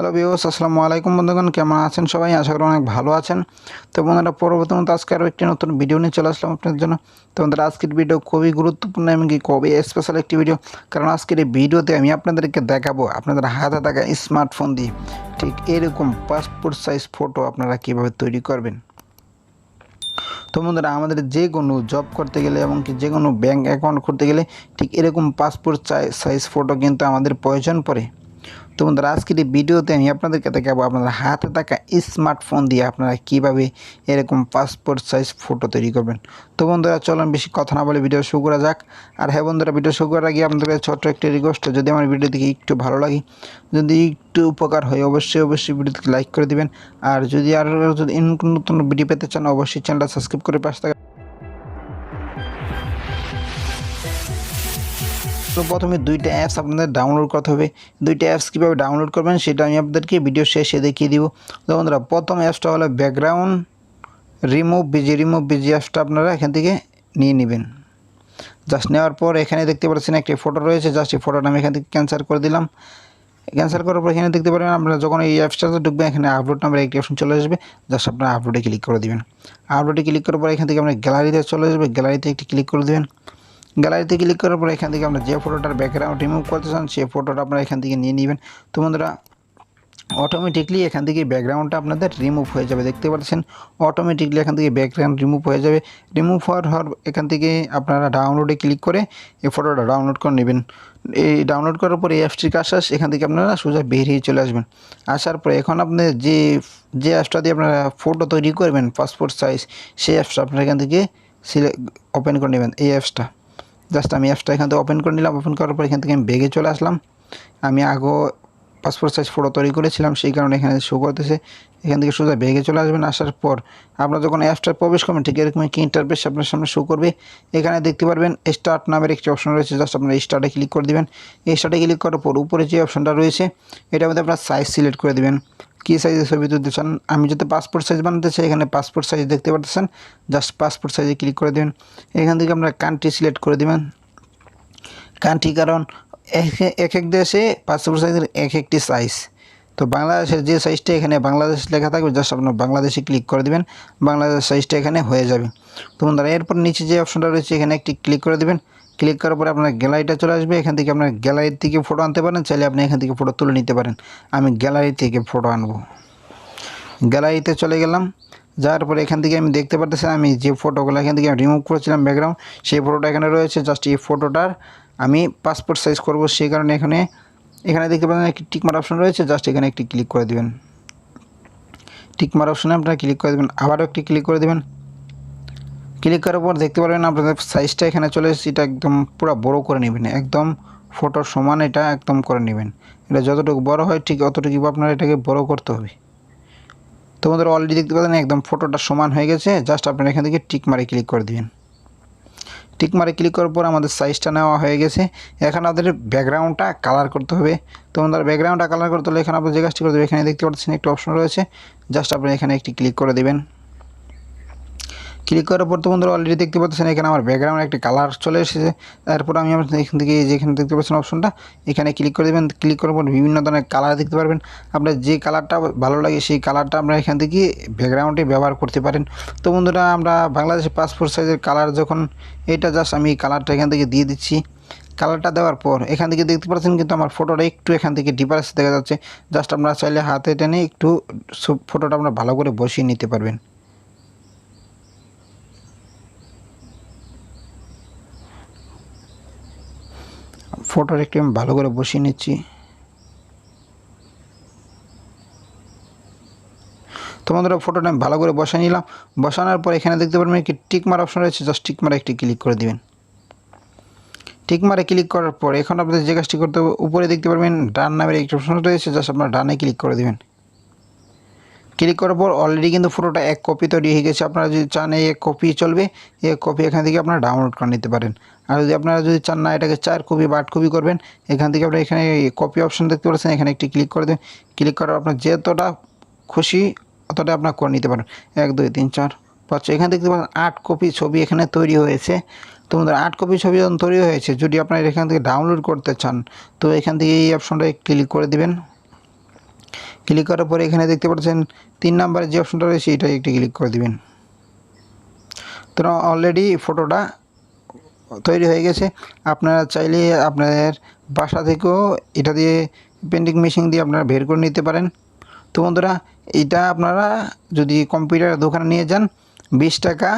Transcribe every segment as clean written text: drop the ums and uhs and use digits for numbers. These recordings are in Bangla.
হ্যালো ভিউয়ার্স, আসসালামু আলাইকুম বন্ধুগণ, কেমন আছেন সবাই? আশা করি অনেক ভালো আছেন। তো বন্ধুরা, পরবর্তীতে আজকে আরও একটি নতুন ভিডিও নিয়ে চলে আসলাম আপনাদের জন্য। তো বন্ধুরা, আজকের ভিডিও খুবই গুরুত্বপূর্ণ এবং খুবই স্পেশাল একটি ভিডিও, কারণ আজকের এই ভিডিওতে আমি আপনাদেরকে দেখাবো আপনাদের হাতে থাকা স্মার্টফোন দিয়ে ঠিক এরকম পাসপোর্ট সাইজ ফটো আপনারা কীভাবে তৈরি করবেন। তো বন্ধুরা, আমাদের যে কোনো জব করতে গেলে এমনকি যে কোনো ব্যাঙ্ক অ্যাকাউন্ট করতে গেলে ঠিক এরকম পাসপোর্ট সাইজ ফটো কিন্তু আমাদের প্রয়োজন পড়ে। তো বন্ধুরা, আজকের এই ভিডিওতে আমি আপনাদেরকে দেখাবো আপনাদের হাতে থাকা স্মার্টফোন দিয়ে আপনারা কীভাবে এরকম পাসপোর্ট সাইজ ফটো তৈরি করবেন। তো বন্ধুরা, চলুন বেশি কথা না বলে ভিডিও শুরু করা যাক। আর হ্যাঁ বন্ধুরা, ভিডিও শুরু করার আগে আপনাদের ছোট্ট একটি রিকোয়েস্ট, যদি আমার ভিডিও দেখে একটু ভালো লাগে, যদি একটু উপকার হয়, অবশ্যই ভিডিওটিকে লাইক করে দিবেন। আর যদি নতুন ভিডিও পেতে চান, অবশ্যই চ্যানেলটা সাবস্ক্রাইব করে পাশে থাকা। তো প্রথমে দুইটা অ্যাপস আপনাদের ডাউনলোড করতে হবে। দুইটা অ্যাপস কীভাবে ডাউনলোড করবেন সেটা আমি আপনাদেরকে ভিডিও শেষে দেখিয়ে দিব। তো বন্ধুরা, প্রথম অ্যাপসটা হলো ব্যাকগ্রাউন্ড রিমুভ বিজি অ্যাপসটা আপনারা এখান থেকে নিয়ে নেবেন। জাস্ট নেওয়ার পর এখানে দেখতে পাচ্ছেন একটি ফটো রয়েছে, জাস্ট এই ফটোটা আমি এখান থেকে ক্যান্সেল করে দিলাম। ক্যান্সেল করার পর এখানে দেখতে পারবেন আপনারা যখন এই অ্যাপসটাতে ঢুকবেন, এখানে আপলোড নাম্বার একটি অপশন চলে আসবে, জাস্ট আপনারা আপলোডে ক্লিক করে দেবেন। আপলোডে ক্লিক করার পর এখান থেকে আপনার গ্যালারিতে চলে আসবে, গ্যালারিতে একটি ক্লিক করে দেবেন। গ্যালারিতে ক্লিক করার পর এখান থেকে আমরা যে ফটোটার ব্যাকগ্রাউন্ড রিমুভ করতে চান সেই ফটোটা আপনারা এখান থেকে নিয়ে নেবেন। তো বন্ধুরা, অটোমেটিকলি এখান থেকে ব্যাকগ্রাউন্ডটা আপনাদের রিমুভ হয়ে যাবে। দেখতে পাচ্ছেন অটোমেটিকলি এখান থেকে ব্যাকগ্রাউন্ড রিমুভ হয়ে যাবে। রিমুভ হওয়ার এখান থেকে আপনারা ডাউনলোডে ক্লিক করে এই ফটোটা ডাউনলোড করে নেবেন। এই ডাউনলোড করার পর এই অ্যাপসটির কাছে এখান থেকে আপনারা সোজা বেরিয়ে চলে আসবেন। আসার পরে এখন আপনি যে অ্যাপসটা দিয়ে আপনারা ফটো তৈরি করবেন পাসপোর্ট সাইজ, সেই অ্যাপসটা আপনারা এখান থেকে ওপেন করে নেবেন। এই অ্যাপসটা জাস্ট আমি অ্যাপসটা এখান থেকে ওপেন করে নিলাম। ওপেন করার পর এখান থেকে আমি ব্যাগে চলে আসলাম। আমি আগেও পাসপোর্ট সাইজ ফটো তৈরি করেছিলাম, সেই কারণে এখানে শো করতেছে। এখান থেকে সোজা ব্যাগে চলে আসবেন। আসার পর আপনারা যখন অ্যাপসটা প্রবেশ করবেন, ঠিক এরকম একটি ইন্টারফেস আপনার সামনে শো করবে। এখানে দেখতে পারবেন স্টার্ট নামের একটি অপশন রয়েছে, জাস্ট আপনারা স্টার্টে ক্লিক করে দেবেন। এই স্টার্টে ক্লিক করার পর উপরে যে অপশনটা রয়েছে এটার মধ্যে আপনার সাইজ সিলেক্ট করে দেবেন, কী সাইজের ছবি তুলতে চান। আমি যদি পাসপোর্ট সাইজ বানাতে চাই, এখানে পাসপোর্ট সাইজ দেখতে পাচ্ছেন, জাস্ট পাসপোর্ট সাইজে ক্লিক করে দেবেন। এখান থেকে আপনারা কান্ট্রি সিলেক্ট করে দেবেন। কান্ট্রি, কারণ এক এক দেশে পাসপোর্ট সাইজের এক একটি সাইজ। তো বাংলাদেশের যে সাইজটা এখানে বাংলাদেশ লেখা থাকবে, জাস্ট আপনার বাংলাদেশে ক্লিক করে দেবেন, বাংলাদেশ সাইজটা এখানে হয়ে যাবে। তো বন্ধুরা, এরপর নিচে যে অপশনটা রয়েছে এখানে একটি ক্লিক করে দেবেন। ক্লিক করার পরে আপনার গ্যালারিটা চলে আসবে। এখান থেকে আপনার গ্যালারি থেকে ফটো আনতে পারেন, চাইলে আপনি এখান থেকে ফটো তুলে নিতে পারেন। আমি গ্যালারি থেকে ফটো আনবো। গ্যালারিতে চলে গেলাম। যাওয়ার পরে এখান থেকে আমি দেখতে পারতেছি আমি যে ফটোগুলো এখান থেকে রিমুভ করেছিলাম ব্যাকগ্রাউন্ড, সেই ফটোটা এখানে রয়েছে। জাস্ট এই ফটোটার আমি পাসপোর্ট সাইজ করব, সেই কারণে এখানে দেখতে পাচ্ছেন একটি টিকমার অপশন রয়েছে, জাস্ট এখানে একটি ক্লিক করে দেবেন। টিকমার অপশনে আপনারা ক্লিক করে দেবেন, আবারও একটি ক্লিক করে দেবেন। ক্লিক করার পর দেখতে পারবেন আপনাদের সাইজটা এখানে চলে এসেছে। এটা একদম পুরো বড় করে নেবেন, একদম ফটোর সমান এটা একদম করে নেবেন। এটা যতটুকু বড় হয় ঠিক অতটুকু আপনারা এটাকে বড় করতে হবে। তো আমাদের অলরেডি দেখতে পাচ্ছেন একদম ফটোটা সমান হয়ে গেছে। জাস্ট আপনারা এখান থেকে টিক মারে ক্লিক করে দিবেন। টিক মারে ক্লিক করার পর আমাদের সাইজটা নেওয়া হয়ে গেছে। এখন আমাদের ব্যাকগ্রাউন্ডটা কালার করতে হবে। তো আমাদের ব্যাকগ্রাউন্ডটা কালার করতে হলে এখানে আপনার যে কাজটি করতে হবে, এখানে দেখতে পাচ্ছেন একটা অপশন রয়েছে, জাস্ট আপনি এখানে একটি ক্লিক করে দেবেন। ক্লিক করার পর তো বন্ধুরা অলরেডি দেখতে পাচ্ছেন এখানে আমার ব্যাকগ্রাউন্ডে একটি কালার চলে এসেছে। তারপর আমি এখান থেকে যেখানে দেখতে পাচ্ছেন অপশনটা, এখানে ক্লিক করে দেবেন। ক্লিক করার পর বিভিন্ন ধরনের কালার দেখতে পারবেন। আপনার যে কালারটা ভালো লাগে সেই কালারটা আপনারা এখান থেকে ব্যাকগ্রাউন্ডে ব্যবহার করতে পারেন। তো বন্ধুরা, আমরা বাংলাদেশের পাসপোর্ট সাইজের কালার যখন এটা জাস্ট আমি কালারটা এখান থেকে দিয়ে দিচ্ছি। কালারটা দেওয়ার পর এখান থেকে দেখতে পাচ্ছেন কিন্তু আমার ফটোটা একটু এখান থেকে ডিফারেন্স দেখা যাচ্ছে। জাস্ট আপনারা চাইলে হাতে টেনে একটু ফটোটা আপনারা ভালো করে বসিয়ে নিতে পারবেন। ফটোটা একটু আমি ভালো করে বসিয়ে নিচ্ছি। তো বন্ধুরা, ফটোটা আমি ভালো করে বসাই নিলাম। বসানোর পর এখানে দেখতে পারবেন একটি টিকমার অপশন রয়েছে, জাস্ট টিকমারে একটি ক্লিক করে দেবেন। টিকমারে ক্লিক করার পর এখন আপনাদের যে কাজটি করতে হবে, উপরে দেখতে পারবেন ডান নামের একটি অপশন রয়েছে, জাস্ট আপনারা ডানে ক্লিক করে দেবেন। ক্লিক করার পর অলরেডি কিন্তু ফটোটা এক কপি তৈরি হয়ে গেছে। আপনারা যদি চান এক কপি চলবে, এক কপি এখান থেকে আপনারা ডাউনলোড করে নিতে পারেন। আর আপনারা যদি চান না এটাকে 4 কপি বা 8 কপি করবেন, এখান থেকে আপনারা এখানে কপি অপশন দেখতে পাচ্ছেন, এখানে একটি ক্লিক করে দেবেন। ক্লিক করার আপনার যতটা খুশি অতটা আপনার করে নিতে পারেন। 1 2 3 4 5 এখানে দেখতে পাচ্ছেন 8 কপি ছবি এখানে তৈরি হয়েছে। তো আমাদের 8 কপি ছবি যখন তৈরি হয়েছে, যদি আপনারা এখান থেকে ডাউনলোড করতে চান তো এখান থেকে এই অপশনটায় ক্লিক করে দেবেন। ক্লিক করার পরে এখানে দেখতে পাচ্ছেন 3 নম্বরে যে অপশনটা রয়েছে এটাই একটি ক্লিক করে দিবেন। তো অলরেডি ফটোটা তৈরি হয়ে গেছে। আপনারা চাইলে আপনাদের বাসা থেকেও এটা দিয়ে প্রিন্টিং মেশিন দিয়ে আপনারা বের করে নিতে পারেন। তো বন্ধুরা, এটা আপনারা যদি কম্পিউটার দোকানে নিয়ে যান 20 টাকা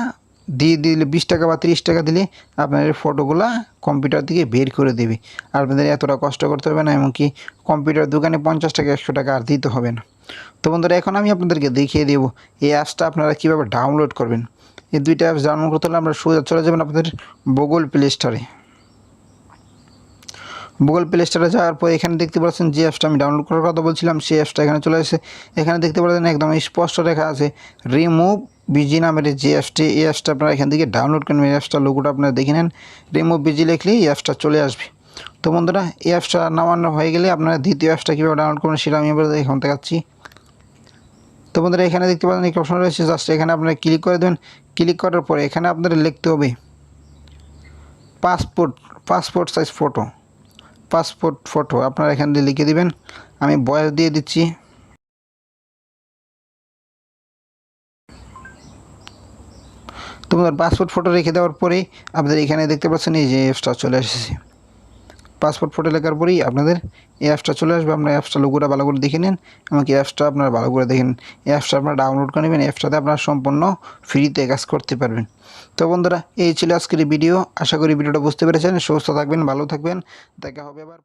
দিয়ে দিলে, 20 টাকা বা 30 টাকা দিলে আপনাদের ফটোগুলা কম্পিউটার থেকে বের করে দেবে। আর আপনাদের এতটা কষ্ট করতে হবে না, এমনকি কম্পিউটার দোকানে 50 টাকা 100 টাকা আর দিতে হবে না। তো বন্ধুরা, এখন আমি আপনাদেরকে দেখিয়ে দেবো এই অ্যাপসটা আপনারা কীভাবে ডাউনলোড করবেন। এই দুইটা অ্যাপস ডাউনলোড করতে হলে আমরা সোজা চলে যাবেন আপনাদের গুগল প্লে স্টোরে। গুগল প্লে স্টোরে যাওয়ার পর এখানে দেখতে পাচ্ছেন যে অ্যাপসটা আমি ডাউনলোড করার কথা বলছিলাম সেই অ্যাপসটা এখানে চলে এসেছে। এখানে দেখতে পাচ্ছেন একদম স্পষ্ট লেখা আছে রিমুভ বিজি নামের যে অ্যাপসটি, এই অ্যাপসটা আপনারা এখান থেকে ডাউনলোড করবেন। এই অ্যাপসটা লোগোটা আপনারা দেখে নেন, রিমুভ বিজি লিখলেই এই অ্যাপসটা চলে আসবে। তো বন্ধুরা, এই অ্যাপসটা নামানো হয়ে গেলে আপনারা দ্বিতীয় অ্যাপসটা কীভাবে ডাউনলোড করবেন সেটা আমি এবার এখন দেখাচ্ছি। তো বন্ধুরা, এখানে দেখতে পাচ্ছেন একটি অপশন রয়েছে, জাস্ট এখানে আপনারা ক্লিক করে দেবেন। ক্লিক করার পরে এখানে আপনাদের লিখতে হবে পাসপোর্ট সাইজ ফটো আপনারা এখান দিয়ে লিখে দিবেন। আমি বয়স দিয়ে দিচ্ছি। তোমাদের পাসপোর্ট ফটো রেখে দেওয়ার পরে আপনাদের এখানে দেখতে পাচ্ছেন এই যে অ্যাপসটা চলে এসেছে। পাসপোর্ট ফটো লেখার পরেই আপনাদের এই অ্যাপসটা চলে আসবে। আপনার অ্যাপসটা লোগোটা ভালো করে দেখে নিন, এমনকি অ্যাপসটা আপনারা ভালো করে দেখেন। এই অ্যাপসটা আপনারা ডাউনলোড করে নেবেন। অ্যাপসটাতে আপনারা সম্পূর্ণ ফ্রিতে কাজ করতে পারবেন। তো বন্ধুরা, এই ছিল আজকের ভিডিও। আশা করি ভিডিওটা বুঝতে পেরেছেন। সুস্থ থাকবেন, ভালো থাকবেন, দেখা হবে আবার।